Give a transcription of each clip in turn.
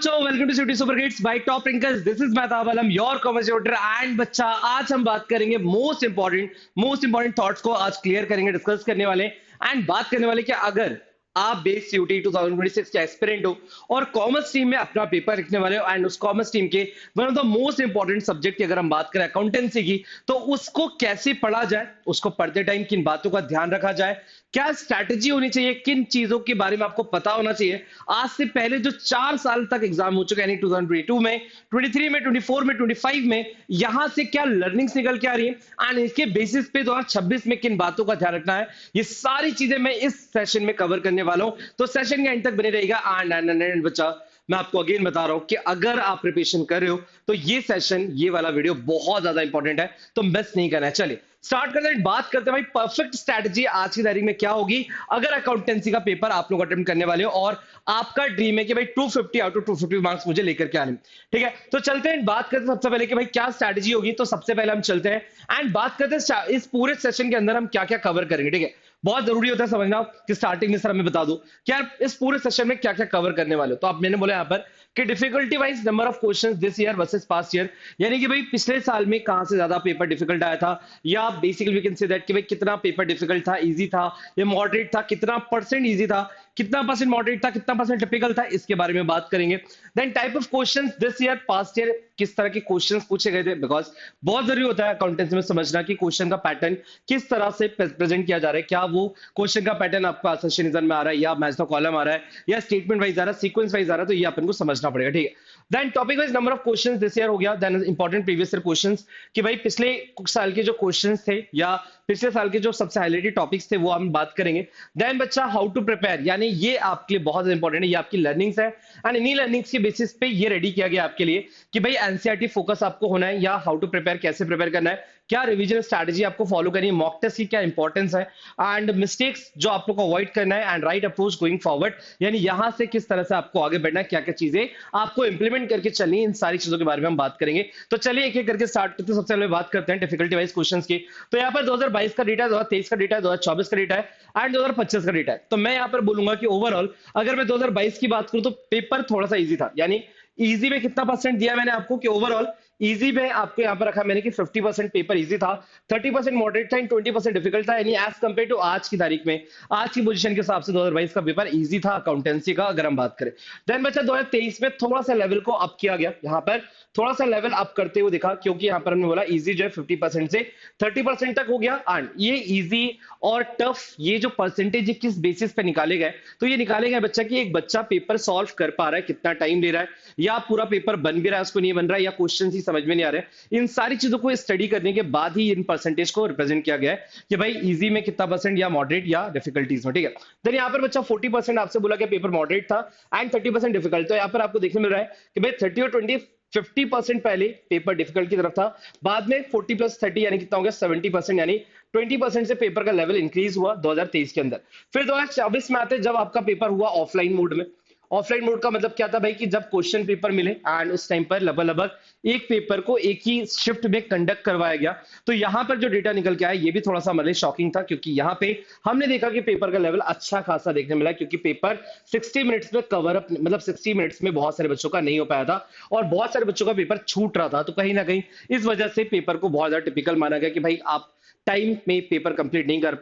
बच्चों, welcome to city super kids by top rankers. This is Mehtab Alam, your commerce tutor. And बच्चा, आज हम बात करेंगे मोस्ट इंपॉर्टेंट थॉट्स को आज क्लियर करेंगे, डिस्कस करने वाले एंड बात करने वाले कि अगर आप बेस सीयूटी 2026 के एस्पिरेंट हो और कॉमर्स टीम में अपना पेपर लिखने वाले हो एंड उस कॉमर्स टीम के one of the most important subject की अगर हम बात करें अकाउंटेंसी की, तो उसको कैसे पढ़ा जाए, उसको पढ़ते टाइम किन बातों का ध्यान रखा जाए, क्या स्ट्रैटेजी होनी चाहिए, किन चीजों के बारे में आपको पता होना चाहिए। आज से पहले जो 4 साल तक एग्जाम हो चुके हैं, यानी 2022 में, 23 में, 24 में, 25 में, यहां से क्या लर्निंग्स निकल के आ रही है एंड इसके बेसिस पे 2026 में किन बातों का ध्यान रखना है, ये सारी चीजें मैं इस सेशन में कवर करने वाला हूं। तो सेशन के एंड तक बने रहेगा। एंड बच्चा, मैं आपको अगेन बता रहा हूं कि अगर आप प्रिपरेशन कर रहे हो तो ये सेशन, ये वाला वीडियो बहुत ज्यादा इंपॉर्टेंट है, तो मिस नहीं करना है। चलिए स्टार्ट करते हैं, बात करते हैं भाई परफेक्ट स्ट्रैटेजी आज की तारीख में क्या होगी अगर अकाउंटेंसी का पेपर आप लोग अटेम्प्ट करने वाले हो और आपका ड्रीम है कि भाई 250 आउट ऑफ 250 मार्क्स मुझे लेकर के आने। ठीक है, तो चलते हैं, बात करते हैं सबसे पहले कि भाई क्या स्ट्रैटेजी होगी। तो सबसे पहले हम चलते हैं एंड बात करते हैं इस पूरे सेशन के अंदर हम क्या क्या कवर करेंगे। ठीक है, बहुत जरूरी होता है समझना कि स्टार्टिंग में सर हमें बता दो कि यार इस पूरे सेशन में क्या क्या कवर करने वाले हो। तो आप, मैंने बोला यहाँ पर कि difficulty wise number of questions this year versus past year, यानी कि भाई पिछले साल में कहां से ज्यादा पेपर डिफिकल्ट आया था, या basically we can say that कि भाई कितना पेपर डिफिकल्ट था, इजी था या मॉडरेट था, कितना परसेंट इजी था, कितना परसेंट मॉडरेट था, कितना परसेंट टिपिकल था, इसके बारे में बात करेंगे। Then type of questions this year past year, किस तरह के क्वेश्चंस पूछे गए थे, बिकॉज बहुत जरूरी होता है अकाउंटेंसी में समझना कि क्वेश्चन का पैटर्न किस तरह से प्रेजेंट किया जा रहा है। क्या वो क्वेश्चन का पैटर्न आपका असोसिएशन में आ रहा है, या मैच द कॉलम आ रहा है, या स्टेटमेंट वाइज आ रहा है, सीक्वेंस वाइज आ रहा है, तो ये अपन को समझना पड़ेगा। ठीक है, then topic wise number of questions this year हो गया। Then important previous year questions कि भाई पिछले कुछ साल के जो क्वेश्चंस थे या पिछले साल के जो सबसे हाईलाइटेड टॉपिक्स थे वो हम बात करेंगे। देन बच्चा, हाउ टू प्रिपेयर, यानी ये आपके लिए बहुत इंपॉर्टेंट है, ये आपकी लर्निंग्स है एंड इन्हीं लर्निंग्स के बेसिस पे ये रेडी किया गया आपके लिए कि भाई एनसीईआरटी फोकस आपको होना है, या हाउ टू प्रिपेयर, कैसे प्रिपेयर करना है, क्या रिवीजन स्ट्रैटेजी आपको फॉलो करनी है, मॉक टेस्ट की क्या इंपॉर्टेंस है एंड मिस्टेक्स जो आप लोग को अवॉइड करना है and right approach going forward, यानी यहां से किस तरह से आपको आगे बढ़ना है, क्या क्या चीजें आपको इंप्लीमेंट करके चलनी है, इन सारी चीजों के बारे में हम बात करेंगे। तो चलिए एक एक करके स्टार्ट करते हैं। सबसे पहले बात करते हैं डिफिकल्टी वाइज क्वेश्चंस की। तो यहाँ पर 2022 का डेटा है, 2023 का डेटा है, 2024 का डेटा है एंड 2025 का डेटा है। तो मैं यहाँ पर बोलूंगा कि ओवरऑल अगर मैं 2022 की बात करूं तो पेपर थोड़ा सा इजी था, यानी इजी में कितना परसेंट दिया मैंने आपको कि ओवरऑल इजी में आपको यहाँ पर रखा मैंने कि 50% पेपर इजी था, 30% मॉडरेट था एंड 20% डिफिकल्ट था, यानी एज कंपेयर टू आज की तारीख में, आज की पोजीशन के हिसाब से 2022 का पेपर इजी था अकाउंटेंसी का अगर हम बात करें। देन बच्चा 2023 में थोड़ा सा लेवल को अप किया गया, यहाँ पर थोड़ा सा लेवल अप करते हुए दिखा, क्योंकि यहाँ पर हमने बोला इजी जो है 50% से 30% तक हो गया एंड ये इजी और टफ ये जो परसेंटेज किस बेसिस पे निकाले गए, तो ये निकाले गए बच्चा कि एक बच्चा पेपर सॉल्व कर पा रहा है, कितना टाइम ले रहा है, या पूरा पेपर बन भी रहा है उसको नहीं बन रहा है, या क्वेश्चन ही समझ में नहीं आ रहे हैं। इन सारी चीजों को स्टडी करने के बाद ही इन परसेंटेज को रिप्रेजेंट किया गया है कि भाई इजी में कितना परसेंट, या मॉडरेट या डिफिकल्टीज में। ठीक है, देन यहाँ पर बच्चा 40% आपसे बोला कि पेपर मॉडरेट था एंड 30% डिफिकल्ट। तो यहाँ पर आपको देखने मिल रहा है कि भाई 30 और 20 50% पहले पेपर डिफिकल्ट की तरफ था, बाद में 40 प्लस 30 यानी कितना हो गया 70%, यानी 20% से पेपर का लेवल इंक्रीज हुआ 2023 के अंदर। फिर 2024 में आते जब आपका पेपर हुआ ऑफलाइन मोड में। ऑफलाइन मोड का मतलब क्या था भाई कि जब क्वेश्चन पेपर मिले एंड उस टाइम पर लगभग एक पेपर को एक ही शिफ्ट में कंडक्ट करवाया गया। तो यहां पर जो डेटा निकल के आया ये भी थोड़ा सा मतलब शॉकिंग था, क्योंकि यहां पे हमने देखा कि पेपर का लेवल अच्छा खासा देखने मिला, क्योंकि पेपर 60 मिनट्स में कवर अप, मतलब 60 मिनट्स में बहुत सारे बच्चों का नहीं हो पाया था और बहुत सारे बच्चों का पेपर छूट रहा था। तो कहीं ना कहीं इस वजह से पेपर को बहुत ज्यादा टिपिकल माना गया कि भाई आप टाइम में पेपर कंप्लीट नहीं कर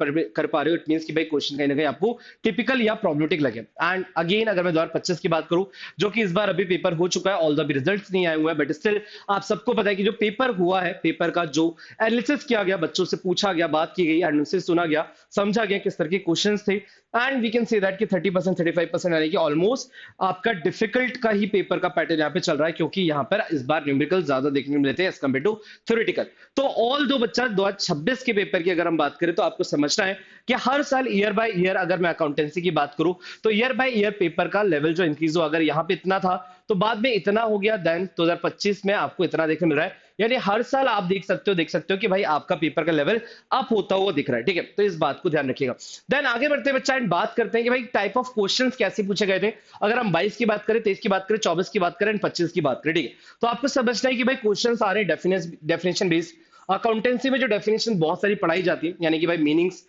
पा रहे हो, इट मींस कि भाई क्वेश्चन कहीं ना कहीं आपको टिपिकल या प्रॉब्लमेटिक लगे। एंड अगेन अगर मैं 2025 की बात करूं, जो कि इस बार अभी पेपर हो चुका है, ऑल द रिजल्ट्स नहीं आए हुए हैं, बट स्टिल आप सबको पता है कि जो पेपर हुआ है, पेपर का जो एनालिसिस किया गया, बच्चों से पूछा गया, बात की गई एंड उनसे सुना गया, समझा गया किस तरह के क्वेश्चन थे, and we can say that कि 30% 35% यानी कि ऑलमोस्ट आपका डिफिकल्ट का ही पेपर का पैटर्न यहाँ पे चल रहा है, क्योंकि यहाँ पर इस बार न्यूमेरिकल ज्यादा देखने को मिलते हैं एज कंपेयर टू थ्योरेटिकल। तो ऑल दो बच्चा 2026 के पेपर की अगर हम बात करें तो आपको समझना है कि हर साल ईयर बाय ईयर, अगर मैं अकाउंटेंसी की बात करूं तो ईयर बाय ईयर पेपर का लेवल जो इंक्रीज हो, अगर यहाँ पे इतना था तो बाद में इतना हो गया, देन 2025 में आपको इतना देखने मिल रहा है, यानी हर साल आप देख सकते हो कि भाई आपका पेपर का लेवल अप होता हुआ दिख रहा है। ठीक है, तो इस बात को ध्यान रखिएगा। देन आगे बढ़ते हैं बच्चा एंड बात करते हैं कि भाई टाइप ऑफ क्वेश्चंस कैसे पूछे गए थे। अगर हम 22 की बात करें, 23 की बात करें, 24 की बात करें एंड 25 की बात करें, ठीक है, तो आपको समझना है कि भाई क्वेश्चंस आ रहे हैं डेफिनेशन बेस्ड, अकाउंटेंसी में जो डेफिनेशन बहुत सारी पढ़ाई जाती है, यानी कि भाई मीनिंग्स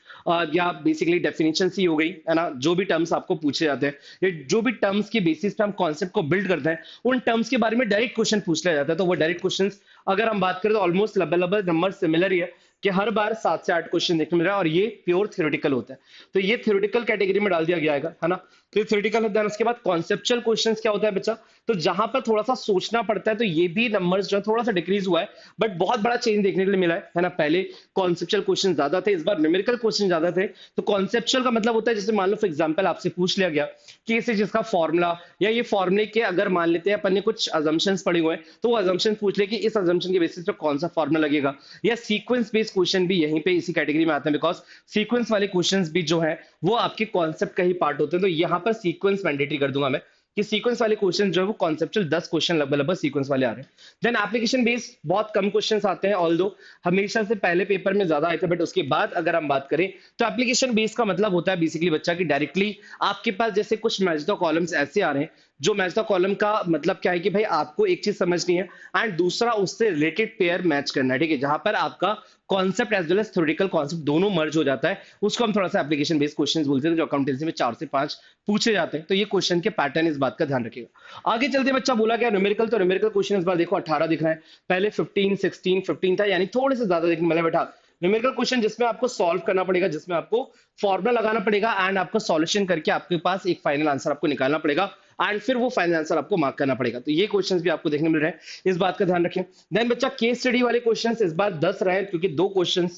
या बेसिकली डेफिनेशन ही हो गई है ना, जो भी टर्म्स आपको पूछे जाते हैं, ये जो भी टर्म्स के बेसिस पे हम कॉन्सेप्ट को बिल्ड करते हैं, उन टर्म्स के बारे में डायरेक्ट क्वेश्चन पूछ लिया जाता है। तो वो डायरेक्ट क्वेश्चन अगर हम बात करें तो ऑलमोस्ट लगभग नंबर सिमिलर ही है कि हर बार 7 से 8 क्वेश्चन देखने मिल रहा है, और ये प्योर थ्योरेटिकल होता है। तो ये थ्योरेटिकल कैटेगरी में डाल दिया गया है ना। तो ये थ्योरेटिकल है। उसके बाद कॉन्सेप्चुअल क्वेश्चंस क्या होता है बच्चा, तो जहां पर थोड़ा सा सोचना पड़ता है, तो ये भी नंबर्स जो है थोड़ा सा डिक्रीज हुआ है, बट बहुत बड़ा चेंज देखने के लिए मिला है ना। पहले कॉन्सेप्चुअल क्वेश्चन ज्यादा थे, इस बार न्यूमेरिकल क्वेश्चन ज्यादा थे। तो कॉन्सेप्चुअल का मतलब होता है, जैसे मान लो फॉर एग्जांपल आपसे पूछ लिया गया कि इसे जिसका फॉर्मूला या ये फॉर्मूले के अगर मान लेते हैं अपन ने कुछ अजम्पशंस पढ़े हुए हैं, तो वो अजम्पशन पूछ ले कि इस अजम्पशन के बेसिस पे कौन सा फॉर्मूला लगेगा, या सीक्वेंस बेस्ड क्वेश्चन भी यहीं पे इसी कैटेगरी में आते हैं, बिकॉज सीक्वेंस वाले क्वेश्चंस भी जो है वो आपके कॉन्सेप्ट का ही पार्ट होते हैं। तो यहाँ पर सीक्वेंस मैंडेटरी कर दूंगा मैं कि सीक्वेंस वाले क्वेश्चन जो है वो कॉन्सेप्चुअल 10 क्वेश्चन लगभग सीक्वेंस वाले आ रहे हैं। देन एप्लीकेशन बेस्ड बहुत कम क्वेश्चंस आते हैं, ऑल्दो हमेशा से पहले पेपर में ज्यादा आए थे, बट उसके बाद अगर हम बात करें तो एप्लीकेशन बेस्ड का मतलब होता है बेसिकली बच्चा की डायरेक्टली आपके पास जैसे कुछ मैच द कॉलम्स ऐसे आ रहे हैं, जो मैच द कॉलम का मतलब क्या है कि भाई आपको एक चीज समझनी है एंड दूसरा उससे रिलेटेड पेयर मैच करना है, ठीक है, जहां पर आपका concept as well as theoretical concept दोनों मर्ज हो जाता है, उसको हम थोड़ा सा एप्लीकेशन बेस्ड क्वेश्चंस बोलते हैं, जो अकाउंटेंसी में 4 से 5 पूछे जाते हैं। तो ये क्वेश्चन के पैटर्न इस बात का ध्यान रखिएगा। आगे चलते बच्चा बोला गया न्यूमेरिकल, तो न्यूमेरिकल क्वेश्चन इस बार देखो 18 दिख रहा है, पहले 15 16 15 था, यानी थोड़े से ज्यादा देखने मिला बेटा न्यूमेरिकल क्वेश्चन, जिसमें आपको सॉल्व करना पड़ेगा, जिसमें आपको फॉर्मुला लगाना पड़ेगा एंड आपको सॉल्यूशन करके आपके पास एक फाइनल आंसर आपको निकालना पड़ेगा एंड फिर वो फाइनल आंसर आपको मार्क करना पड़ेगा। तो ये क्वेश्चंस भी आपको देखने मिल रहे हैं, इस बात का ध्यान रखें। देन बच्चा केस स्टडी वाले क्वेश्चंस इस बार 10 रहे, क्योंकि दो क्वेश्चन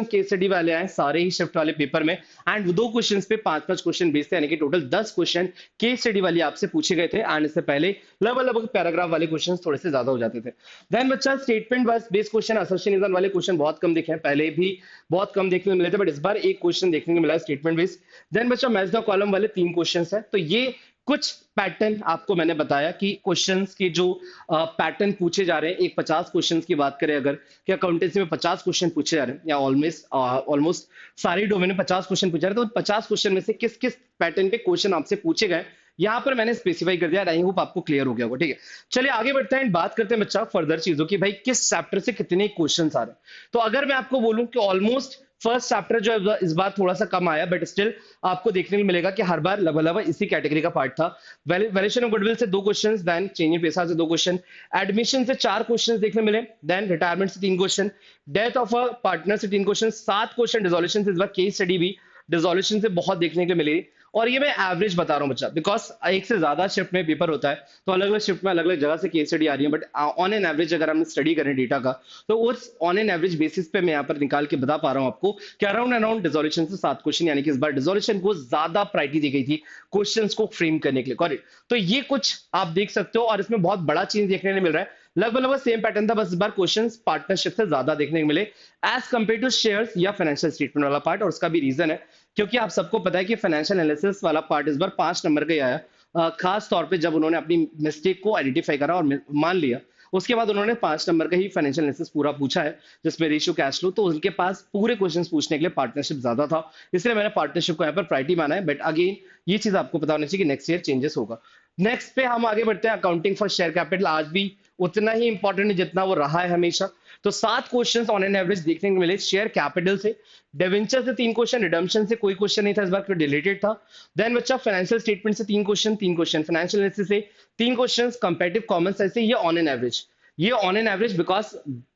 केस स्टडी वाले आए सारे ही शिफ्ट वाले पेपर में, एंड दो क्वेश्चंस पे 5-5 क्वेश्चन बेस्ड थे, यानी कि टोटल 10 क्वेश्चन केस स्टडी वाली आपसे पूछे गए थे, एंड इससे पहले लगभग पैराग्राफ वाले क्वेश्चन थोड़े से ज्यादा हो जाते थे। देन बच्चा स्टेटमेंट बेस्ड क्वेश्चन असर्शनिज्म वाले क्वेश्चन बहुत कम दिखे हैं, पहले भी बहुत कम देखने को मिले थे, बट इस बार एक क्वेश्चन देखने को मिला है स्टेटमेंट बेस्ड। देन बच्चा मैच द कॉलम वाले 3 क्वेश्चन है। तो ये कुछ पैटर्न आपको मैंने बताया कि क्वेश्चंस के जो पैटर्न पूछे जा रहे हैं, एक 50 क्वेश्चंस की बात करें अगर, कि अकाउंटेंसी में 50 क्वेश्चन पूछे जा रहे हैं, या ऑलमोस्ट सारी डोमेन में 50 क्वेश्चन पूछे जा रहे हैं, तो 50 क्वेश्चन में से किस किस पैटर्न पे क्वेश्चन आपसे पूछे गए, यहाँ पर मैंने स्पेसिफाई कर दिया। आई होप आपको क्लियर हो गया होगा, ठीक है। चलिए आगे बढ़ते हैं, बात करते हैं बच्चा फर्दर चीजों की, भाई किस चैप्टर से कितने क्वेश्चन आ रहे हैं। तो अगर मैं आपको बोलूं कि ऑलमोस्ट फर्स्ट चैप्टर जो है इस बार थोड़ा सा कम आया, बट स्टिल आपको देखने को मिलेगा कि हर बार लगभग इसी कैटेगरी का पार्ट था। वैल्यूएशन ऑफ गुडविल से 2 क्वेश्चन, देन चेंज इन पैसा से 2 क्वेश्चन, एडमिशन से 4 क्वेश्चन देखने मिले, देन रिटायरमेंट से 3 question, death of a partner से 3 क्वेश्चन, 7 क्वेश्चन डिसोल्यूशन से, इस बार केस स्टडी भी डिसोल्यूशन से बहुत देखने के लिए मिली। और ये मैं एवरेज बता रहा हूं बच्चा, बिकॉज एक से ज्यादा शिफ्ट में पेपर होता है, तो अलग अलग शिफ्ट में अलग अलग जगह से केस स्टडी आ रही है, बट ऑन एन एवरेज अगर हम स्टडी करें डेटा का, तो उस ऑन एन एवरेज बेसिस पे मैं यहाँ पर निकाल के बता पा रहा हूं आपको कि अराउंड डिसोल्यूशन से 7 क्वेश्चन, यानी कि इस बार डिसोल्यूशन को ज्यादा प्रायोरिटी दी गई थी क्वेश्चंस को फ्रेम करने के लिए, करेक्ट। तो ये कुछ आप देख सकते हो, और इसमें बहुत बड़ा चेंज देखने को मिल रहा है, लगभग सेम पैटर्न था, बस इस बार क्वेश्चंस पार्टनरशिप से ज्यादा देखने को मिले एज कंपेयर टू शेयर्स या फाइनेंशियल स्टेटमेंट वाला पार्ट। और उसका भी रीजन है क्योंकि आप सबको पता है कि फाइनेंशियल एनालिसिस वाला पार्ट इस बार 5 नंबर का ही आया, खास तौर पे जब उन्होंने अपनी मिस्टेक को आइडेंटिफाई करा और मान लिया, उसके बाद उन्होंने 5 नंबर का ही फाइनेंशियल एनालिसिस पूरा पूछा है, जिसमें रेशियो कैश फ्लो, तो उनके पास पूरे क्वेश्चंस पूछने के लिए पार्टनरशिप ज्यादा था, इसलिए मैंने पार्टनरशिप को यहाँ पर प्रायोरिटी माना है। बट अगेन ये चीज आपको पता होनी चाहिए कि नेक्स्ट ईयर चेंजेस होगा। नेक्स्ट पे हम आगे बढ़ते हैं, अकाउंटिंग फॉर शेयर कैपिटल आज भी उतना ही इंपॉर्टेंट है जितना वो रहा है हमेशा। तो 7 क्वेश्चंस ऑन एन एवरेज देखने को मिले शेयर कैपिटल से, डिवेंचर से 3 क्वेश्चन, रिडम्पशन से कोई क्वेश्चन नहीं था इस बार, क्योंकि डिलीटेड था। देन बच्चा फाइनेंशियल स्टेटमेंट से 3 क्वेश्चन, फाइनेंशियल एनालिसिस से 3 क्वेश्चन, कंपैरेटिव कॉमन साइंस से, ये ऑन एन एवरेज, ये ऑन एन एवरेज, बिकॉज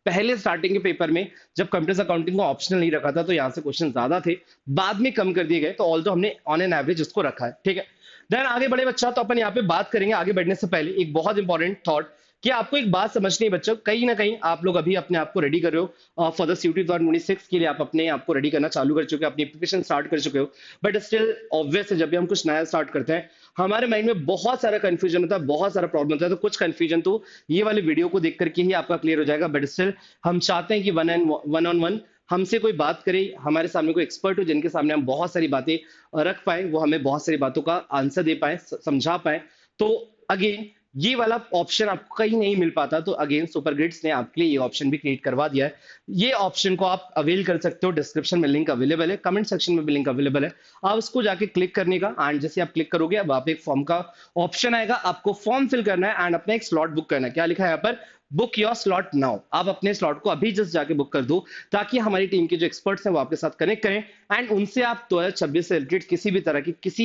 पहले स्टार्टिंग के पेपर में जब कंप्यूटर अकाउंटिंग को ऑप्शनल नहीं रखा था, तो यहाँ से क्वेश्चन ज्यादा थे, बाद में कम कर दिए गए, तो ऑल्दो हमने ऑन एन एवरेज इसको रखा है, ठीक है। देन आगे बढ़े बच्चा, तो अपन यहाँ पे बात करेंगे, आगे बढ़ने से पहले एक बहुत इंपॉर्टेंट थॉट, कि आपको एक बात समझनी है बच्चों, कहीं ना कहीं आप लोग अभी अपने आप को रेडी कर रहे हो फॉर द सीयूटी 2026 के लिए, आप अपने आप को रेडी करना चालू कर चुके हो, अपनी प्रिपरेशन स्टार्ट कर चुके हो, बट स्टिल ऑब्वियस है जब भी हम कुछ नया स्टार्ट करते हैं हमारे माइंड में बहुत सारा कंफ्यूजन होता है, बहुत सारा प्रॉब्लम होता है, तो कुछ कंफ्यूजन तो ये वाली वीडियो को देख करके ही आपका क्लियर हो जाएगा, बट स्टिल हम चाहते हैं कि वन ऑन वन हमसे कोई बात करे, हमारे सामने कोई एक्सपर्ट हो जिनके सामने हम बहुत सारी बातें रख पाए, वो हमें बहुत सारी बातों का आंसर दे पाए, समझा पाए। तो अगेन ये वाला ऑप्शन आपको कहीं नहीं मिल पाता, तो अगेन सुपर ग्रिड्स ने आपके लिए ये ऑप्शन भी क्रिएट करवा दिया है। ये ऑप्शन को आप अवेल कर सकते हो, डिस्क्रिप्शन में लिंक अवेलेबल है, कमेंट सेक्शन में भी लिंक अवेलेबल है, आप उसको जाके क्लिक करने का, एंड जैसे आप क्लिक करोगे अब आप एक फॉर्म का ऑप्शन आएगा, आपको फॉर्म फिल करना है एंड अपना एक स्लॉट बुक करना है। क्या लिखा है यहाँ पर, बुक योर स्लॉट नाउ, आप अपने स्लॉट को अभी जस्ट जाके बुक कर दो, ताकि हमारी टीम के जो एक्सपर्ट्स हैं वो आपके साथ कनेक्ट करें एंड उनसे आप 2026 से रिलेटेड किसी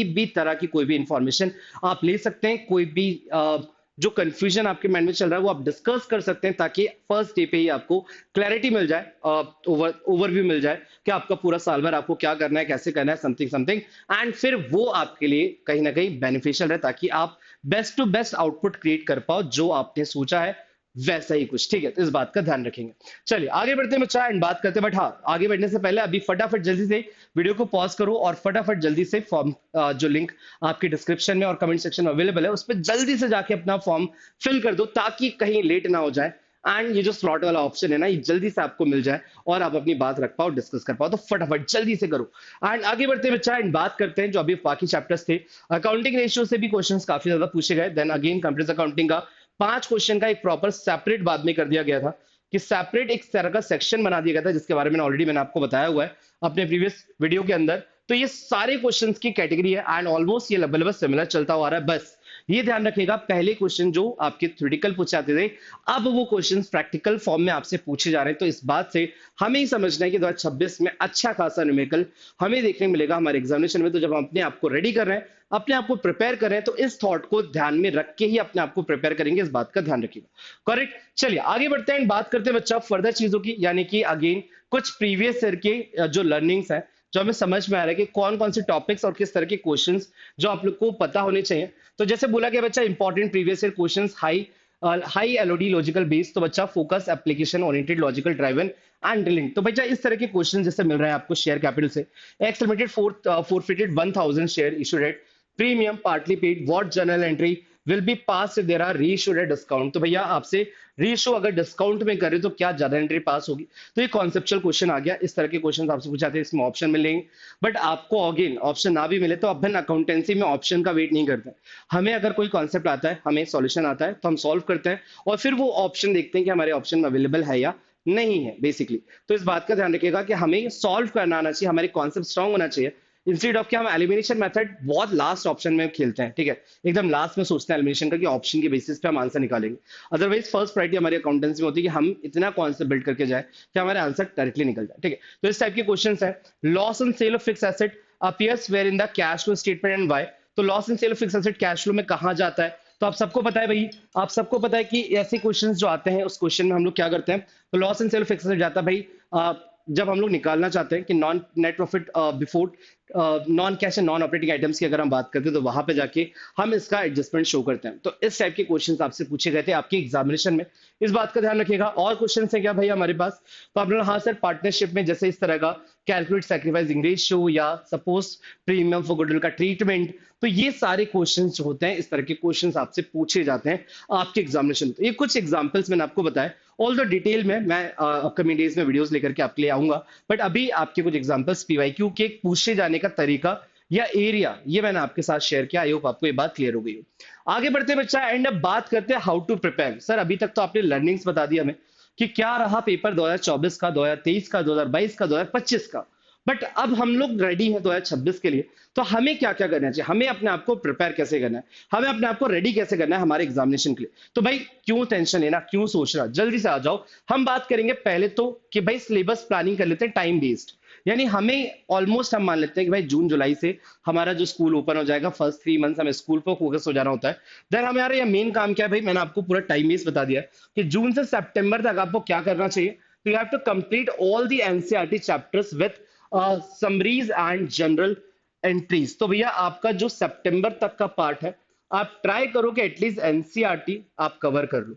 भी तरह की कोई भी इंफॉर्मेशन आप ले सकते हैं। कोई भी जो कंफ्यूजन आपके माइंड में चल रहा है वो आप डिस्कस कर सकते हैं, ताकि फर्स्ट डे पे ही आपको क्लैरिटी मिल जाए, ओवरव्यू मिल जाए कि आपका पूरा साल भर आपको क्या करना है, कैसे करना है, समथिंग समथिंग, एंड फिर वो आपके लिए कहीं ना कहीं बेनिफिशियल है, ताकि आप best to best output create कर पाओ जो आपने सोचा है वैसा ही कुछ। ठीक है, तो इस बात का ध्यान रखेंगे। चलिए आगे बढ़ते हैं बच्चा एंड बात करते हैं, बट हाँ आगे बढ़ने से पहले अभी फटाफट जल्दी से वीडियो को पॉज करो और फटाफट जल्दी से फॉर्म जो लिंक आपके डिस्क्रिप्शन में और कमेंट सेक्शन में अवेलेबल है उस पर जल्दी से जाके अपना फॉर्म फिल कर दो, ताकि कहीं लेट ना हो जाए एंड ये जो स्लॉट वाला ऑप्शन है ना, ये जल्दी से आपको मिल जाए और आप अपनी बात रख पाओ, डिस्कस कर पाओ। तो फटाफट जल्दी से करो एंड आगे बढ़ते हैं बच्चा एंड बात करते हैं जो अभी बाकी चैप्टर्स थे। अकाउंटिंग रेशियो से भी क्वेश्चंस काफी ज्यादा पूछे गए। देन अगेन कंप्यूटर अकाउंटिंग का 5 क्वेश्चन का एक प्रॉपर सेपरेट बाद में कर दिया गया था, कि सेपरेट एक तरह का सेक्शन बना दिया गया था, जिसके बारे में ऑलरेडी मैंने आपको बताया हुआ है अपने प्रीवियस वीडियो के अंदर। तो ये सारे क्वेश्चंस की कैटेगरी है एंड ऑलमोस्ट ये लगभग सिमिलर चलता हुआ आ रहा है। बस ये ध्यान रखिएगा, पहले क्वेश्चन जो आपके थ्योरेटिकल पूछे जाते थे, अब वो क्वेश्चंस प्रैक्टिकल फॉर्म में आपसे पूछे जा रहे हैं। तो इस बात से हमें ही समझना है कि 2026 में अच्छा खासा न्यूमेरिकल हमें देखने को मिलेगा हमारे एग्जामिनेशन में। तो जब हम अपने आप को रेडी कर रहे हैं, अपने आप को प्रिपेयर कर रहे हैं, तो इस थॉट को ध्यान में रख के ही अपने आप को प्रिपेयर करेंगे, इस बात का ध्यान रखिएगा। करेक्ट। चलिए आगे बढ़ते हैं, बात करते हैं बच्चा फर्दर चीजों की, यानी कि अगेन कुछ प्रीवियस ईयर के जो लर्निंग्स है, जो हमें समझ में आ रहा है कि कौन कौन से टॉपिक्स और किस तरह के क्वेश्चंस जो आप लोग को पता होने चाहिए। तो जैसे बोला गया बच्चा, important previous year questions, high Elodie logical base, तो बच्चा focus application oriented logical driven and drilling. तो बच्चा इस तरह के क्वेश्चन जैसे मिल रहे हैं आपको शेयर कैपिटल से, X limited forfeited 1000 share issued at premium partly paid, what journal entry will be pass if there are reissued at discount. तो भैया आपसे रीइश्यू अगर डिस्काउंट में करे तो क्या जर्नल एंट्री पास होगी। तो ये कॉन्सेप्चुअल क्वेश्चन आ गया, इस तरह के क्वेश्चन आपसे पूछे जाते हैं, इसमें ऑप्शन मिलेंगे। बट आपको अगेन ऑप्शन ना भी मिले तो अपन अकाउंटेंसी में ऑप्शन का वेट नहीं करते। हमें अगर कोई कॉन्सेप्ट आता है, हमें सॉल्यूशन आता है, तो हम सॉल्व करते हैं और फिर वो ऑप्शन देखते हैं कि हमारे ऑप्शन में अवेलेबल है या नहीं है बेसिकली। तो इस बात का ध्यान रखिएगा कि हमें सॉल्व करना आना चाहिए, हमारे कॉन्सेप्ट स्ट्रांग होना चाहिए, इंस्टेड ऑफ कि हम एलिमिनेशन मेथड बहुत लास्ट ऑप्शन में खेलते हैं। ठीक है, एकदम लास्ट में सोचते हैं एलिमिनेशन का कि ऑप्शन के बेसिस पे हम आंसर निकालेंगे। अदरवाइज फर्स्ट प्रायोरिटी हमारी अकाउंटेंसी में होती है कि हम इतना कॉन्सेप्ट बिल्ड करके जाए कि हमारे आंसर डायरेक्टली निकल जाए। ठीक है, तो इस टाइप के क्वेश्चन है। Loss and sale of fix asset appears where in the cash flow statement and why. तो loss and sale of fix asset cash flow में कहां जाता है, तो आप सबको पता है भाई, आप सबको पता है कि ऐसे क्वेश्चंस जो आते हैं उस क्वेश्चन में हम लोग क्या करते हैं। तो loss and sale of fix asset जाता है भाई जब हम लोग निकालना चाहते हैं कि non net profit before non cash and non operating items की अगर हम बात करते हैं, तो वहां पे जाके हम इसका एडजस्टमेंट शो करते हैं। तो इस टाइप के क्वेश्चंस आपसे पूछे गए थे आपके एग्जामिनेशन में, इस बात का ध्यान रखिएगा। और क्वेश्चन है क्या भाई हमारे पास, तो आप लोग हाँ सर पार्टनरशिप में जैसे इस तरह का कैलकुलेट सैक्रिफाइसिंग रेशियो या सपोज प्रीमियम फॉर गुडविल का ट्रीटमेंट, तो ये सारे क्वेश्चंस जो होते हैं इस तरह के क्वेश्चंस आपसे पूछे जाते हैं आपके एग्जामिनेशन। तो ये कुछ एग्जांपल्स मैंने आपको बताया, ऑल द डिटेल में मैं अपकमिंग डेज में वीडियोस लेकर के आपके लिए आऊंगा, बट अभी आपके कुछ एग्जांपल्स पीवाईक्यू के पूछे जाने का तरीका या एरिया ये मैंने आपके साथ शेयर किया। आई होप आपको ये बात क्लियर हो गई हो। आगे बढ़ते हैं बच्चा एंड अब बात करते हैं हाउ टू प्रिपेयर। सर अभी तक तो आपने लर्निंग्स बता दी हमें कि क्या रहा पेपर 2024 का, 2023 का, 2022 का, 2025 का, बट अब हम लोग रेडी हैं 2026 के लिए। तो हमें क्या क्या करना चाहिए, हमें अपने आप को प्रिपेयर कैसे करना है, हमें अपने आप को रेडी कैसे करना है हमारे एग्जामिनेशन के लिए। तो भाई क्यों टेंशन लेना, क्यों सोचना, जल्दी से आ जाओ। हम बात करेंगे पहले तो कि भाई सिलेबस प्लानिंग कर लेते हैं टाइम बेस्ड, यानी हमें ऑलमोस्ट हम मान लेते हैं कि भाई जून जुलाई से हमारा जो स्कूल ओपन हो जाएगा, फर्स्ट 3 मंथ्स हमें स्कूल पर फोकस हो जाना होता है। देन हमारा ये मेन काम क्या है भाई, मैंने आपको पूरा टाइम बेस बता दिया कि जून से सितंबर तक आपको क्या करना चाहिए। तो you have to complete all the NCERT chapters with summaries and journal entries. तो भैया आपका जो सितंबर तक का पार्ट है, आप ट्राई करो कि एटलीस्ट एनसीईआरटी आप कवर कर लो,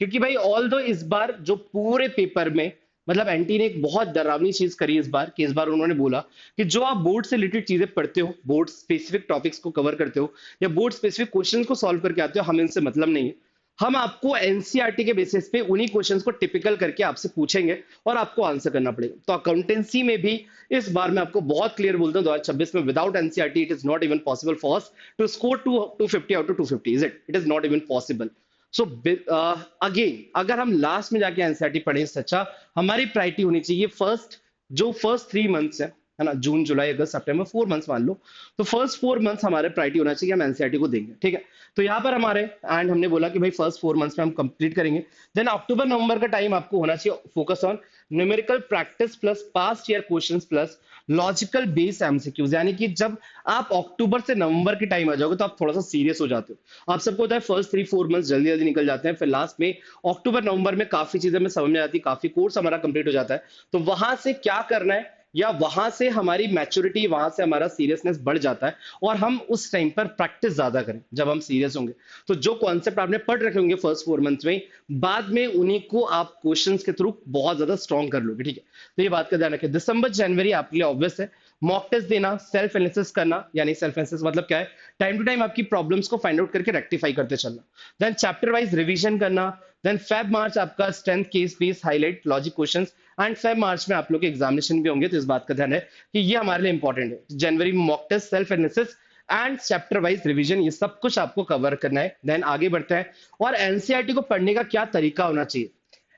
क्योंकि भाई ऑल दो इस बार जो पूरे पेपर में मतलब एनटी ने एक बहुत डरावनी चीज करी इस बार, कि इस बार उन्होंने बोला कि जो आप बोर्ड से रिलेटेड चीजें पढ़ते हो, बोर्ड स्पेसिफिक टॉपिक्स को कवर करते हो या बोर्ड स्पेसिफिक क्वेश्चन को सॉल्व करके आते हो, हमें इनसे मतलब नहीं है। हम आपको एनसीईआरटी के बेसिस पे उन्हीं क्वेश्चंस को टिपिकल करके आपसे पूछेंगे और आपको आंसर करना पड़ेगा। तो अकाउंटेंसी में भी इस बार मैं आपको बहुत क्लियर बोलता हूं, 2026 में without NCERT it is not even possible for us to score 250 out of 250, it is not even possible. So again अगर हम लास्ट में जाके एनसीईआरटी पढ़ें, सच्चा हमारी प्रायोरिटी होनी चाहिए फर्स्ट 3 मंथ्स है है ना, जून जुलाई अगस्त सितंबर 4 मंथ्स मान लो, तो फर्स्ट 4 मंथ्स हमारे प्रायोरिटी होना चाहिए, हम एनसीईआरटी को देंगे, ठीक है। तो यहाँ पर हमारे एंड हमने बोला कि भाई फर्स्ट 4 मंथ्स में हम कंप्लीट करेंगे। देन अक्टूबर नवंबर का टाइम आपको होना चाहिए focus on numerical practice plus past year questions plus logical base MCQs, यानी कि जब आप अक्टूबर से नवंबर के टाइम आ जाओगे तो आप थोड़ा सा सीरियस हो जाते हो। आप सबको होता है फर्स्ट 3-4 मंथ्स जल्दी जल्दी निकल जाते हैं, फिर लास्ट में अक्टूबर नवंबर में काफी चीजें हमें समझ में आती है, काफी कोर्स हमारा कंप्लीट हो जाता है। तो वहां से क्या करना है, या वहां से हमारी मैच्योरिटी, वहां से हमारा सीरियसनेस बढ़ जाता है और हम उस टाइम पर प्रैक्टिस ज्यादा करें जब हम सीरियस होंगे। तो जो कॉन्सेप्ट आपने पढ़ रखे होंगे फर्स्ट 4 मंथ्स में, बाद में उन्हीं को आप क्वेश्चंस के थ्रू बहुत ज्यादा स्ट्रॉन्ग कर लोगे, ठीक है। तो ये बात का ध्यान रखें। दिसंबर जनवरी आपके लिए ऑब्वियस है, मॉक टेस्ट देना, सेल्फ एनालिसिस करना, यानी सेल्फ एनालिसिस मतलब क्या है, टाइम टू टाइम आपकी प्रॉब्लम्स को फाइंड आउट करके रेक्टिफाई करते चलना। देन चैप्टर वाइज रिवीजन करना। देन फेब मार्च आपका strength case base highlight logic questions, and Feb March में आप लोग के एग्जामिनेशन भी होंगे, तो इस बात का ध्यान है कि ये हमारे लिए इंपॉर्टेंट है। जनवरी में mock test, self analysis and chapter wise revision, ये सब कुछ आपको कवर करना है। देन आगे बढ़ते हैं, और एनसीईआरटी को पढ़ने का क्या तरीका होना चाहिए।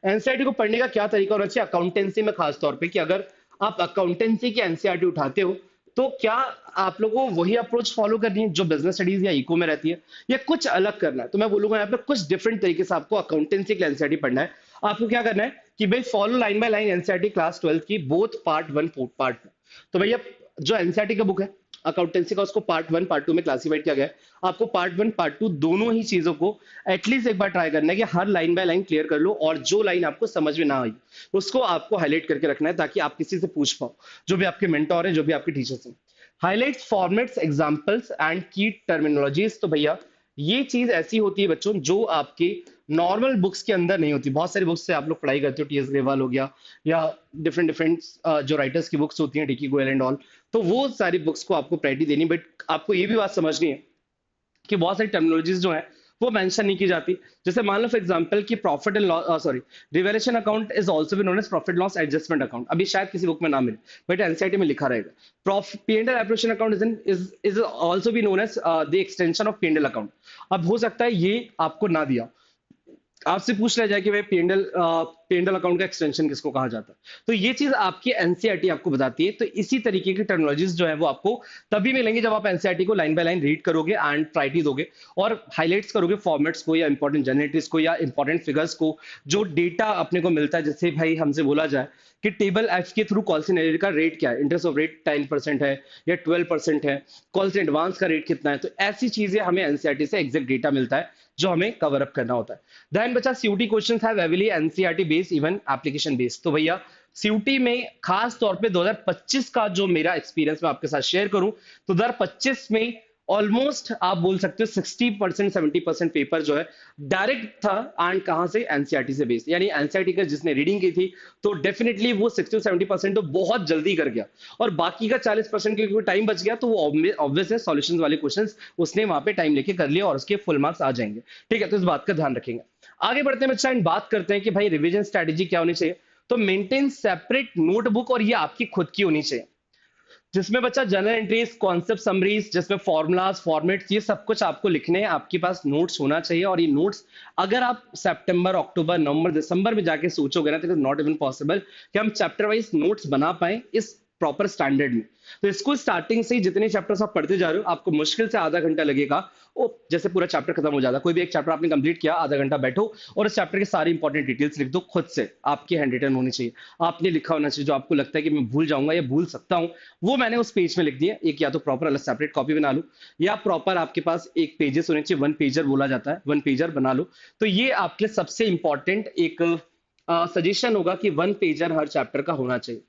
एनसीईआरटी को पढ़ने का क्या तरीका होना चाहिए अकाउंटेंसी में, खास तौर पे कि अगर आप अकाउंटेंसी की एनसीईआरटी उठाते हो तो क्या आप लोगों को वही अप्रोच फॉलो करनी है जो बिजनेस स्टडीज या इको में रहती है, या कुछ अलग करना है। तो मैं बोलूंगा यहाँ पे कुछ डिफरेंट तरीके से आपको अकाउंटेंसी की एनसीईआरटी पढ़ना है। आपको क्या करना है कि भाई follow line by line NCERT class 12 की बोथ पार्ट 1 पार्ट 2। तो भैया जो एनसीईआरटी का बुक है अकाउंटेंसी का, उसको पार्ट 1 पार्ट 2 में क्लासिफाइड किया गया है। आपको पार्ट 1 पार्ट 2 दोनों ही चीजों को एटलीस्ट एक बार ट्राई करना है कि हर लाइन बाय लाइन क्लियर कर लो, और जो लाइन आपको समझ में ना आई उसको आपको हाईलाइट करके रखना है, ताकि आप किसी से पूछ पाओ, जो भी आपके मेंटोर है, जो भी आपके टीचर्स हैं। हाईलाइट फॉर्मेट्स, एग्जांपल्स एंड की टर्मिनोलॉजीज। तो भैया ये चीज ऐसी होती है बच्चों जो आपके नॉर्मल बुक्स के अंदर नहीं होती। बहुत सारी बुक्स से आप लोग पढ़ाई करते हो, टीएस ग्रेवाल हो गया, या डिफरेंट डिफरेंट जो राइटर्स की बुक्स होती हैं, डिकी गोयल एंड ऑल, तो वो सारी बुक्स को आपको प्रायोरिटी देनी। बट आपको ये भी बात समझनी है कि बहुत सारी टर्मिनोलॉजीज जो है वो मेंशन नहीं की जाती। जैसे मान लो फॉर एग्जांपल कि profit and loss, sorry, revaluation account is also be known as profit loss adjustment account. अभी शायद किसी बुक में ना मिले, बट एनसीईआरटी में लिखा रहेगा। P&L appropriation account is also be known as the extension of P&L account. अब हो सकता है ये आपको ना दिया, आपसे पूछ लिया जाए कि भाई पीएनएल अकाउंट का एक्सटेंशन किसको कहा जाता है, तो ये चीज आपकी एनसीईआरटी आपको बताती है। तो इसी तरीके की टर्मिनोलॉजीज जो है वो आपको तभी मिलेंगे जब आप एनसीईआरटी को लाइन बाय लाइन रीड करोगे एंड प्रायोरिटी दोगे, और हाईलाइट्स करोगे फॉर्मेट्स को, या इंपॉर्टेंट जनरेटरीज को, या इंपॉर्टेंट फिगर्स को, जो डेटा अपने को मिलता है। जैसे भाई हमसे बोला जाए कि टेबल एफ के थ्रू कॉल सिनेरियो का रेट क्या है, इंटरेस्ट ऑफ रेट 10% है या 12% है, कॉल से एडवांस का रेट कितना है। तो ऐसी चीजें हमें एनसीईआरटी से एग्जैक्ट डेटा मिलता है जो हमें कवर अप करना होता है। देन बचा CUT questions have heavily NCERT based even application based. तो भैया सीयूटी में खास तौर पे 2025 का जो मेरा एक्सपीरियंस मैं आपके साथ शेयर करूं, तो 2025 में ऑलमोस्ट आप बोल सकते हो 60% 70% पेपर जो है डायरेक्ट था, एंड कहां से, एनसीईआरटी से बेस्ड। यानी एनसीईआरटी का जिसने रीडिंग की थी तो डेफिनेटली वो 60-70% तो बहुत जल्दी कर गया, और बाकी का 40% क्योंकि टाइम बच गया तो वो ऑब्वियस है सॉल्यूशंस वाले क्वेश्चंस उसने वहां पे टाइम लेके कर लिया और उसके फुल मार्क्स आ जाएंगे, ठीक है। तो इस बात का ध्यान रखेंगे। आगे बढ़ते हैं बच्चा, एंड बात करते हैं कि भाई रिवीजन स्ट्रेटेजी क्या होनी चाहिए। तो मेंटेन सेपरेट नोटबुक, और ये आपकी खुद की होनी चाहिए, जिसमें बच्चा जनरल एंट्रीज, कॉन्सेप्ट समरीज, जिसमें फॉर्मुलाज, फॉर्मेट्स, ये सब कुछ आपको लिखने हैं। आपके पास नोट्स होना चाहिए, और ये नोट्स अगर आप सितंबर, अक्टूबर, नवंबर, दिसंबर में जाके सोचोगे ना, तो it is not even possible कि हम चैप्टर वाइज नोट्स बना पाए इस प्रॉपर स्टैंडर्ड में। तो इसको स्टार्टिंग से ही जितने चैप्टर्स आप पढ़ते जा रहे हो, आपको मुश्किल से आधा घंटा लगेगा। ओ जैसे पूरा चैप्टर खत्म हो जाता है, कोई भी एक चैप्टर आपने कंप्लीट किया, आधा घंटा बैठो और उस चैप्टर के सारी इंपॉर्टेंट डिटेल्स लिख दो खुद से। आपकी हैंड रिटन होनी चाहिए, आपने लिखा होना चाहिए, जो आपको लगता है कि मैं भूल जाऊंगा या भूल सकता हूं, वो मैंने उस पेज में लिख दिया। एक या तो प्रॉपर अलग सेपरेट कॉपी बना लो, या प्रॉपर आपके पास एक पेजेस होने चाहिए, 1 पेजर बोला जाता है, 1 पेजर बना लो। तो ये आपके सबसे इंपॉर्टेंट एक सजेशन होगा कि 1 पेजर हर चैप्टर का होना चाहिए।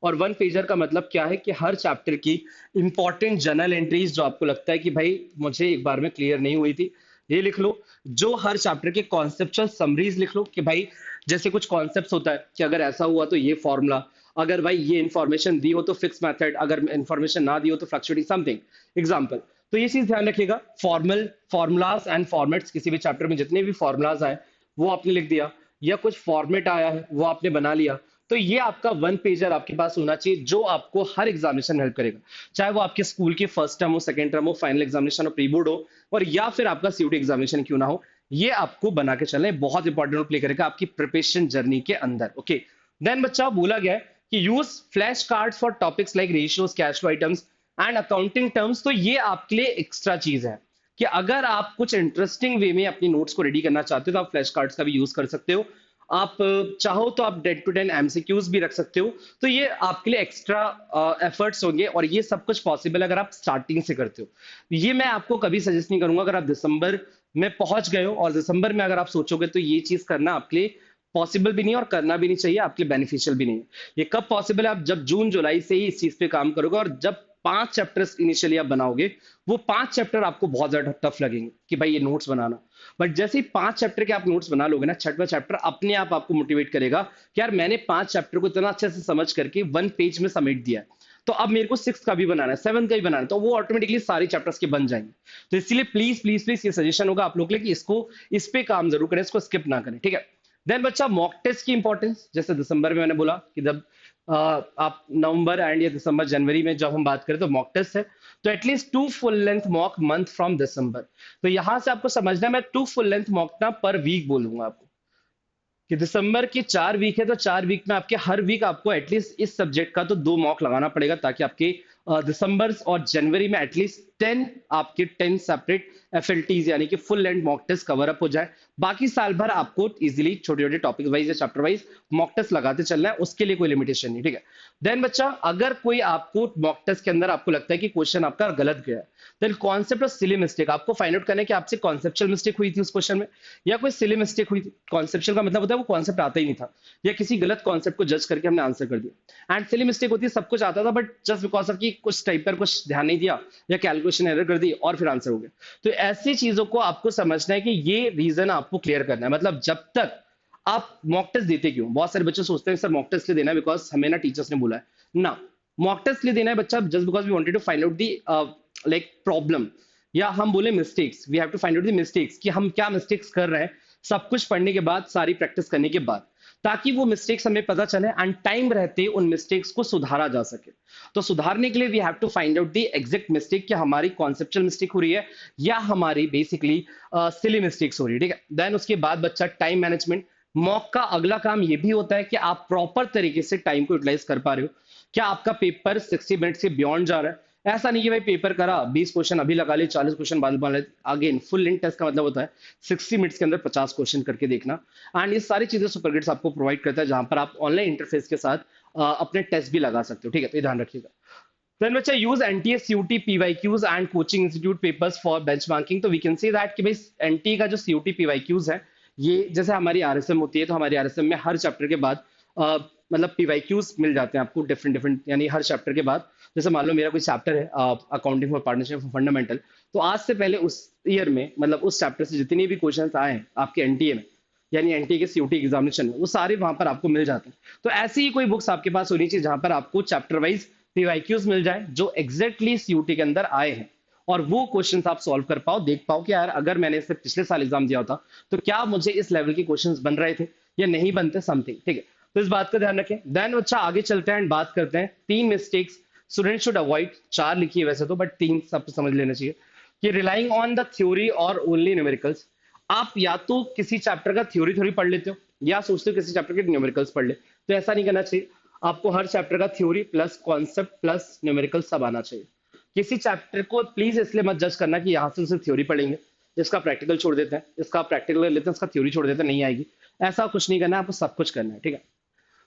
और 1 पेजर का मतलब क्या है कि हर चैप्टर की इंपॉर्टेंट जर्नल एंट्रीज जो आपको लगता है कि भाई मुझे एक बार में क्लियर नहीं हुई थी, ये लिख लो। जो हर चैप्टर के कॉन्सेप्चुअल समरीज लिख लो, कि भाई जैसे कुछ कॉन्सेप्ट्स होता है कि अगर ऐसा हुआ तो ये फॉर्मूला, अगर भाई ये इंफॉर्मेशन दी हो तो फिक्स मेथड, अगर इंफॉर्मेशन ना दी हो तो फ्लक्चुएटिंग समथिंग, एग्जांपल। तो ये चीज ध्यान रखिएगा। फॉर्मुलाज एंड फॉर्मेट्स, किसी भी चैप्टर में जितने भी फॉर्मुलाज आए वो आपने लिख दिया, या कुछ फॉर्मेट आया है वो आपने बना लिया। तो ये आपका 1 पेजर आपके पास होना चाहिए, जो आपको हर एग्जामिनेशन हेल्प करेगा, चाहे वो आपके स्कूल की फर्स्ट टर्म हो, सेकंड टर्म हो, फाइनल एग्जामिनेशन हो, प्री बोर्ड हो, और या फिर आपका सीयूटी एग्जामिनेशन क्यों ना हो। ये आपको बना के चलना है, बहुत इंपॉर्टेंट रोल प्ले करेगा आपकी प्रिपरेशन जर्नी के अंदर। ओके, देन बच्चा बोला गया है कि use flash cards for topics like ratios, cash flow items and accounting terms. तो ये आपके लिए एक्स्ट्रा चीज है कि अगर आप कुछ इंटरेस्टिंग वे में अपनी नोट्स को रेडी करना चाहते हो तो आप फ्लैश कार्ड्स का भी यूज कर सकते हो। आप चाहो तो आप 10 to 10 एमसीक्यूज भी रख सकते हो। तो ये आपके लिए एक्स्ट्रा एफर्ट्स होंगे और ये सब कुछ पॉसिबल अगर आप स्टार्टिंग से करते हो। ये मैं आपको कभी सजेस्ट नहीं करूंगा अगर आप दिसंबर में पहुंच गए हो और दिसंबर में अगर आप सोचोगे तो ये चीज करना आपके लिए पॉसिबल भी नहीं है और करना भी नहीं चाहिए, आपके लिए बेनिफिशियल भी नहीं है। ये कब पॉसिबल है? आप जब जून जुलाई से ही इस चीज पे काम करोगे और जब 5 चैप्टर्स इनिशियली आप बनाओगे, वो 5 चैप्टर आपको बहुत ज्यादा टफ लगेंगे कि भाई ये नोट्स बनाना। बट जैसे ही 5 चैप्टर के आप नोट्स बना लोगे ना, छठवां चैप्टर अपने आप आपको मोटिवेट करेगा कि यार मैंने 5 चैप्टर को इतना अच्छे से समझ करके 1 पेज में समेट दिया है, तो अब मेरे को 6 का भी बनाना है, 7 का भी बनाना है, तो वो ऑटोमेटिकली सारे चैप्टर्स के बन जाएंगे। तो इसलिए प्लीज प्लीज प्लीज ये सजेशन होगा आप लोग के लिए कि इसको, इस पे काम जरूर करें, इसको स्किप ना करें, ठीक है। देन बच्चा, मॉक टेस्ट की इंपॉर्टेंस, जैसे दिसंबर में मैंने बोला कि जब आप नवंबर एंड या दिसंबर जनवरी में जब हम बात करें तो मॉक टेस्ट है, तो at least 2 full length mock month from December. तो यहां से आपको समझना है, मैं 2 फुल लेंथ मॉक ना पर वीक बोलूंगा आपको कि दिसंबर की 4 वीक है तो 4 वीक में आपके हर वीक आपको एटलीस्ट इस सब्जेक्ट का तो 2 मॉक लगाना पड़ेगा ताकि आपके दिसंबर और जनवरी में एटलीस्ट 10 आपके 10 सेपरेट एफएलटीज यानी कि full length mock test cover up हो जाए। बाकी साल भर आपको इजीली छोटे छोटे टॉपिक वाइज या चैप्टर वाइज मॉक टेस्ट लगाते चलना है, उसके लिए कोई लिमिटेशन नहीं, ठीक है। देन बच्चा, अगर कोई आपको मॉक टेस्ट के अंदर आपको लगता है कि क्वेश्चन आपका गलत गया है, then concept of silly mistake आपको फाइंड आउट करना है कि आपसे कॉन्सेप्चुअल मिस्टेक हुई थी उस क्वेश्चन में या कोई सिली मिस्टेक हुई थी। कॉन्सेप्चुअल का मतलब होता है वो कॉन्सेप्ट आता ही नहीं था या किसी गलत कॉन्सेप्ट को जज करके हमने आंसर कर दिया। एंड सिली मिस्टेक होती है सब कुछ आता था बट जस्ट बिकॉज ऑफ कि कुछ टाइप पर कुछ ध्यान नहीं दिया या कैलकुलेशन एरर कर दी और फिर आंसर हो गया। तो ऐसी चीजों को आपको समझना है कि ये रीजन आपको क्लियर करना है। मतलब जब तक आप मॉक टेस्ट देते क्यों, बहुत सारे बच्चे सोचते हैं सर मॉक टेस्ट लिए देना है बिकॉज हमें ना टीचर्स ने बोला है ना। मॉक टेस्ट लिए देना है बच्चा just because we wanted to find out the like problem, या हम बोले mistakes, we have to find out the mistakes कि हम क्या मिस्टेक्स कर रहे हैं, सब कुछ पढ़ने के बाद, सारी प्रैक्टिस करने के बाद, ताकि वो मिस्टेक्स हमें पता चले एंड टाइम रहते उन मिस्टेक्स को सुधारा जा सके। तो सुधारने के लिए we have to find out the exact mistake, कि हमारी कॉन्सेप्चुअल मिस्टेक हो रही है या हमारी बेसिकली सिली मिस्टेक्स हो रही है, ठीक है। देन उसके बाद बच्चा, टाइम मैनेजमेंट। मॉक का अगला काम ये भी होता है कि आप प्रॉपर तरीके से टाइम को यूटिलाइज कर पा रहे हो, क्या आपका पेपर 60 मिनट से बियॉन्ड जा रहा है। ऐसा नहीं कि भाई पेपर करा 20 क्वेश्चन अभी लगा ले, 40 क्वेश्चन बाद में। अगेन फुल लेंथ टेस्ट का मतलब होता है 60 मिनट्स के अंदर 50 क्वेश्चन करके देखना। एंड ये सारी चीजें सुपर ग्रेड्स आपको प्रोवाइड करता है जहां पर आप ऑनलाइन इंटरफेस के साथ अपने टेस्ट भी लगा सकते हो, ठीक है। तो ये ध्यान रखिएगा। Then बच्चा, use NTA CUT PYQs and coaching institute papers for benchmarking. तो वी कैन से दैट कि भाई एनटीए का जो सीयूटी पीवाईक्यूज है, ये जैसे हमारी आरएसएम होती है तो हमारी आरएसएम में हर चैप्टर के बाद मतलब पीवाईक्यूज मिल जाते हैं आपको डिफरेंट डिफरेंट, यानी हर चैप्टर के बाद। जैसे मान लो मेरा कोई चैप्टर है अकाउंटिंग फॉर पार्टनरशिप फंडामेंटल, तो आज से पहले उस ईयर में मतलब उस चैप्टर से जितने भी क्वेश्चन आए हैं आपके एनटीए में, यानी एनटीए के सीयूटी एग्जामिनेशन में, वो सारे वहां पर आपको मिल जाते हैं। तो ऐसी ही कोई बुक्स आपके पास होनी चाहिए जहां पर आपको चैप्टर वाइज पीवाईक्यूज मिल जाए जो एग्जैक्टली सीयूटी के अंदर आए हैं, और वो क्वेश्चंस आप सॉल्व कर पाओ, देख पाओ कि यार अगर मैंने इससे पिछले साल एग्जाम दिया होता तो क्या मुझे इस लेवल के क्वेश्चंस बन रहे थे या नहीं बनते, समथिंग, ठीक है। तो इस बात का ध्यान रखें। देन अच्छा, आगे चलते हैं एंड बात करते हैं 3 मिस्टेक्स स्टूडेंट शुड अवॉइड। 4 लिखी है वैसे तो, बट 3 सब समझ लेना चाहिए। कि रिलाइंग ऑन द थ्योरी और ओनली न्यूमेरिकल्स। आप या तो किसी चैप्टर का थ्योरी थोड़ी पढ़ लेते हो या सोचते हो किसी चैप्टर के न्यूमेरिकल्स पढ़ ले, तो ऐसा नहीं करना चाहिए। आपको हर चैप्टर का theory plus concept plus numerical सब आना चाहिए। किसी चैप्टर को प्लीज इसलिए मत जज करना कि यहाँ से सिर्फ थ्योरी पढ़ेंगे, इसका प्रैक्टिकल छोड़ देते हैं, इसका प्रैक्टिकल ले लेते हैं, इसका थ्योरी छोड़ देते हैं, नहीं आएगी। ऐसा कुछ नहीं करना है, आपको सब कुछ करना है, ठीक है।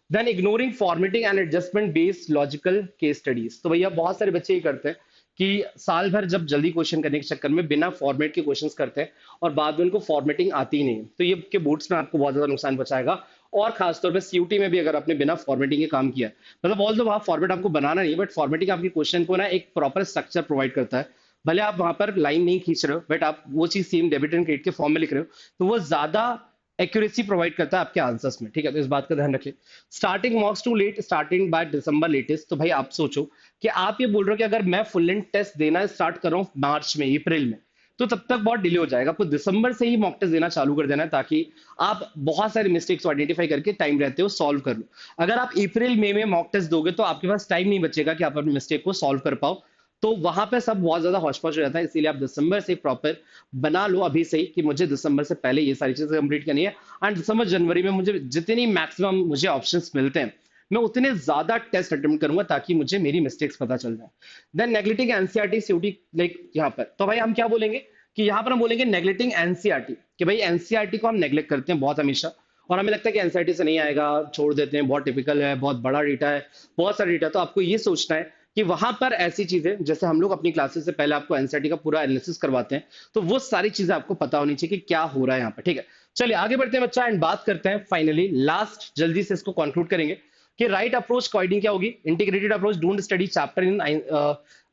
Then ignoring formatting and adjustment based logical case studies. तो भैया बहुत सारे बच्चे ये करते हैं कि साल भर जब जल्दी क्वेश्चन करने के चक्कर में बिना फॉर्मेट के क्वेश्चंस करते हैं और बाद में उनको फॉर्मेटिंग आती ही नहीं है, तो ये के बोर्ड्स में आपको बहुत ज्यादा नुकसान पहुंचाएगा। और खासतौर पे सीयूटी में भी अगर आपने बिना फॉर्मेटिंग के काम किया है, मतलब ऑल दो वहाँ फॉर्मेट आपको बनाना नहीं है, बट फॉर्मेटिंग आपके क्वेश्चन को ना एक प्रॉपर स्ट्रक्चर प्रोवाइड करता है। भले आप वहां पर लाइन नहीं खींच रहे हो, बट आप वो चीज सेम डेबिट एंड क्रेडिट के फॉर्म में लिख रहे हो, तो वो ज्यादा एक्यूरेसी प्रोवाइड करता है आपके आंसर्स में, ठीक है। तो इस बात का ध्यान रखिए। Starting mocks too late, starting by December latest. तो भाई आप सोचो कि आप ये बोल रहे हो कि अगर मैं फुल लेंथ टेस्ट देना स्टार्ट कर रहा हूँ मार्च में, अप्रैल में, तो तब तक बहुत डिले हो जाएगा। आपको दिसंबर से ही मॉक टेस्ट देना चालू कर देना है ताकि आप बहुत सारे मिस्टेक्स को आइडेंटिफाई करके टाइम रहते हो सॉल्व कर लो। अगर आप अप्रैल मई में मॉक टेस्ट दोगे तो आपके पास टाइम नहीं बचेगा कि आप अपनी मिस्टेक को सॉल्व कर पाओ, तो वहां पे सब बहुत ज्यादा हौच पौच हो जाता है। इसीलिए आप दिसंबर से प्रॉपर बना लो अभी से ही कि मुझे दिसंबर से पहले ये सारी चीजें कंप्लीट करनी है, एंड दिसंबर जनवरी में मुझे जितनी मैक्सिमम मुझे ऑप्शंस मिलते हैं मैं उतने ज्यादा टेस्ट अटेम्प्ट करूंगा ताकि मुझे मेरी मिस्टेक्स पता चल जाए। Then neglecting NCERT CUT, like यहाँ पर तो भाई हम क्या बोलेंगे कि यहाँ पर हम बोलेंगे नेग्लेक्टिंग एनसीईआरटी, कि भाई एनसीईआरटी को हम नेग्लेक्ट करते हैं बहुत हमेशा, और हमें लगता है कि एनसीईआरटी से नहीं आएगा, छोड़ देते हैं, बहुत टिपिकल है, बहुत बड़ा डेटा है, बहुत सारा डेटा। तो आपको ये सोचना है कि वहां पर ऐसी चीजें, जैसे हम लोग अपनी क्लासेस से पहले आपको एनसीईआरटी का पूरा एनालिसिस करवाते हैं, तो वो सारी चीजें आपको पता होनी चाहिए कि क्या हो रहा है यहाँ पर, ठीक है। चलिए आगे बढ़ते हैं बच्चा, एंड बात करते हैं फाइनली लास्ट, जल्दी से इसको कंक्लूड करेंगे कि राइट अप्रोच कोडिंग क्या होगी। Integrated approach, don't study chapter in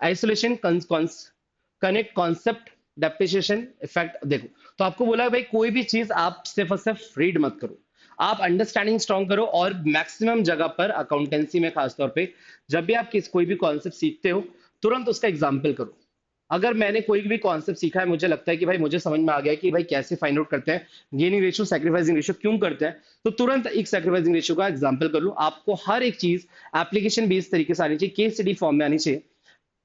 isolation, connect concept, depreciation effect. देखो तो आपको बोला है भाई कोई भी चीज आप सिर्फ और सिर्फ रीड मत करो, आप अंडरस्टैंडिंग स्ट्रॉन्ग करो, और मैक्सिमम जगह पर अकाउंटेंसी में खासतौर पे जब भी आप कोई भी कॉन्सेप्ट सीखते हो तुरंत उसका एग्जाम्पल करो। अगर मैंने कोई भी कॉन्सेप्ट सीखा है, मुझे लगता है कि भाई मुझे समझ में आ गया कि भाई कैसे फाइंड आउट करते हैं गेनिंग रेशियो, सैक्रिफाइसिंग रेशियो क्यों करते हैं, तो तुरंत एक सैक्रिफाइसिंग रेशियो का एग्जाम्पल कर लो। आपको हर एक चीज एप्लीकेशन बेस्ड तरीके से आनी चाहिए, केस स्टडी फॉर्म में आनी चाहिए,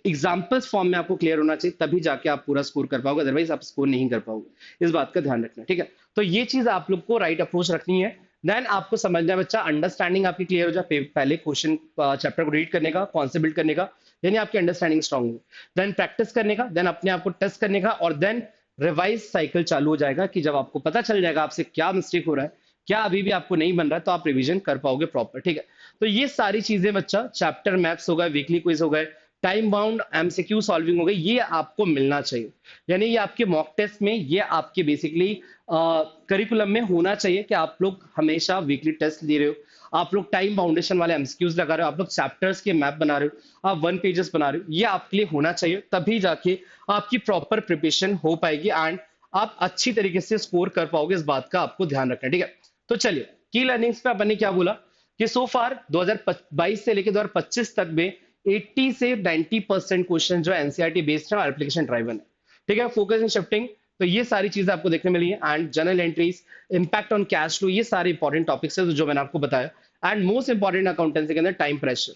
एग्जाम्पल्स फॉर्म में आपको क्लियर होना चाहिए, तभी जाके आप पूरा स्कोर कर पाओगे, अदरवाइज आप स्कोर नहीं कर पाओगे। इस बात का ध्यान रखना, ठीक है। तो ये चीज आप लोग को राइट अप्रोच रखनी है। देन आपको समझना है बच्चा, अंडरस्टैंडिंग आपकी क्लियर हो जाए, पहले क्वेश्चन चैप्टर को रीड करने का, कॉन्सेप्ट बिल्ड करने का, यानी आपकी अंडरस्टैंडिंग स्ट्रांग हो, देन प्रैक्टिस करने का, देन अपने आप को टेस्ट करने का, और देन रिवाइज साइकिल चालू हो जाएगा कि जब आपको पता चल जाएगा आपसे क्या मिस्टेक हो रहा है, क्या अभी भी आपको नहीं बन रहा है, तो आप रिवीजन कर पाओगे प्रॉपर, ठीक है। तो ये सारी चीजें बच्चा, चैप्टर मैथ्स हो गए, वीकली क्विज हो गए, टाइम बाउंड एमसीक्यू सॉल्विंग हो गई, ये आपको मिलना चाहिए, यानी ये आपके मॉक टेस्ट में, ये आपके बेसिकली करिकुलम में होना चाहिए कि आप लोग हमेशा वीकली टेस्ट दे रहे हो, आप लोग टाइम बाउंडेशन वाले एमसीक्यूज लगा रहे हो, आप लोग चैप्टर्स के मैप बना रहे हो, आप 1 पेजेस बना रहे हो, ये आपके लिए होना चाहिए, तभी जाके आपकी प्रॉपर प्रिपरेशन हो पाएगी एंड आप अच्छी तरीके से स्कोर कर पाओगे। इस बात का आपको ध्यान रखना है, ठीक है। तो चलिए की लर्निंग्स पे अपन ने क्या बोला कि सो फार 2022 से लेकर 2025 तक में 80 से 90% क्वेश्चन जो एनसीईआरटी बेस्ड है और एप्लीकेशन ड्राइवन है, ठीक है। फोकस इन शिफ्टिंग, तो ये सारी चीजें आपको देखने मिली है, and journal entries, impact on cash flow, ये सारे इंपॉर्टेंट टॉपिक्स है जो मैंने आपको बताया। एंड मोस्ट इंपॉर्टेंट अकाउंटेंसी के अंदर टाइम प्रेशर,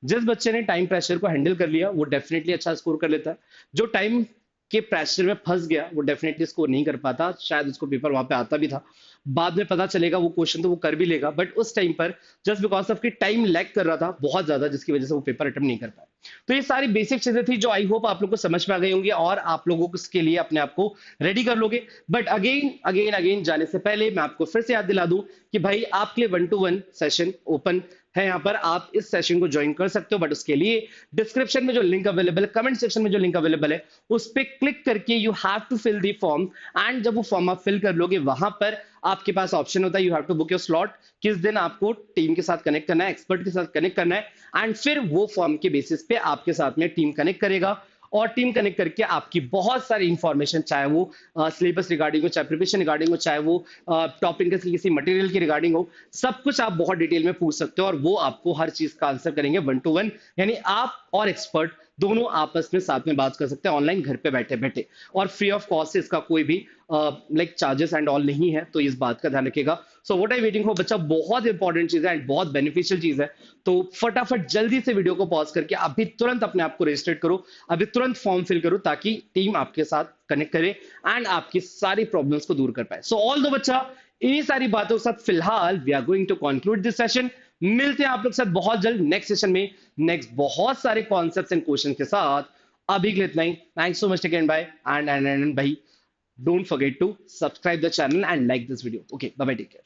जिस बच्चे ने टाइम प्रेशर को हैंडल कर लिया वो डेफिनेटली अच्छा स्कोर कर लेता है, जो टाइम के प्रेशर में फंस गया वो डेफिनेटली स्कोर नहीं कर पाता, शायद उसको पेपर वहां पे आता भी था, बाद में पता चलेगा वो क्वेश्चन तो वो कर भी लेगा, बट उस टाइम पर जस्ट बिकॉज ऑफ की टाइम लैग कर रहा था बहुत ज्यादा, जिसकी वजह से वो पेपर अटेम्प्ट नहीं कर पाया। तो ये सारी बेसिक चीजें थी जो आई होप आप लोग को समझ में आ गई होंगी और आप लोगों को इसके लिए अपने आप को रेडी कर लोगे। बट अगेन अगेन अगेन जाने से पहले मैं आपको फिर से याद दिला दूं कि भाई आपके लिए 1-to-1 सेशन ओपन है, यहाँ पर आप इस सेशन को ज्वाइन कर सकते हो, बट उसके लिए डिस्क्रिप्शन में जो लिंक अवेलेबल है, कमेंट सेक्शन में जो लिंक अवेलेबल है, उस पर क्लिक करके you have to fill the form, and जब वो फॉर्म आप फिल कर लोगे वहां पर आपके पास ऑप्शन होता है you have to book your slot, किस दिन आपको टीम के साथ कनेक्ट करना है, एक्सपर्ट के साथ कनेक्ट करना है, एंड फिर वो फॉर्म के बेसिस पे आपके साथ में टीम कनेक्ट करेगा, और टीम कनेक्ट करके आपकी बहुत सारी इंफॉर्मेशन, चाहे वो सिलेबस रिगार्डिंग हो, चाहे प्रिपरेशन रिगार्डिंग हो, चाहे वो टॉपिक किसी मटेरियल की रिगार्डिंग हो, सब कुछ आप बहुत डिटेल में पूछ सकते हो, और वो आपको हर चीज का आंसर करेंगे 1-to-1, यानी आप और एक्सपर्ट दोनों आपस में साथ में बात कर सकते हैं ऑनलाइन, घर पे बैठे बैठे, और फ्री ऑफ कॉस्ट से, इसका कोई भी लाइक चार्जेस एंड ऑल नहीं है, तो इस बात का ध्यान रखिएगा। So what I waiting for बच्चा, बहुत इंपॉर्टेंट चीज है एंड बहुत बेनिफिशियल चीज है, तो फटाफट जल्दी से वीडियो को पॉज करके अभी तुरंत अपने आप को रजिस्टर करो, अभी तुरंत फॉर्म फिल करो, ताकि टीम आपके साथ कनेक्ट करे एंड आपकी सारी प्रॉब्लम्स को दूर कर पाए। सो ऑल दो बच्चा, इन्हीं सारी बातों के साथ फिलहाल we are going to conclude this session. मिलते हैं आप लोग के साथ बहुत जल्द नेक्स्ट सेशन में, नेक्स्ट बहुत सारे कॉन्सेप्ट्स एंड क्वेश्चन के साथ। अभी के लिए इतना ही, thanks so much again, bye and भाई don't forget to subscribe the channel and like this video. Okay, bye bye, take care.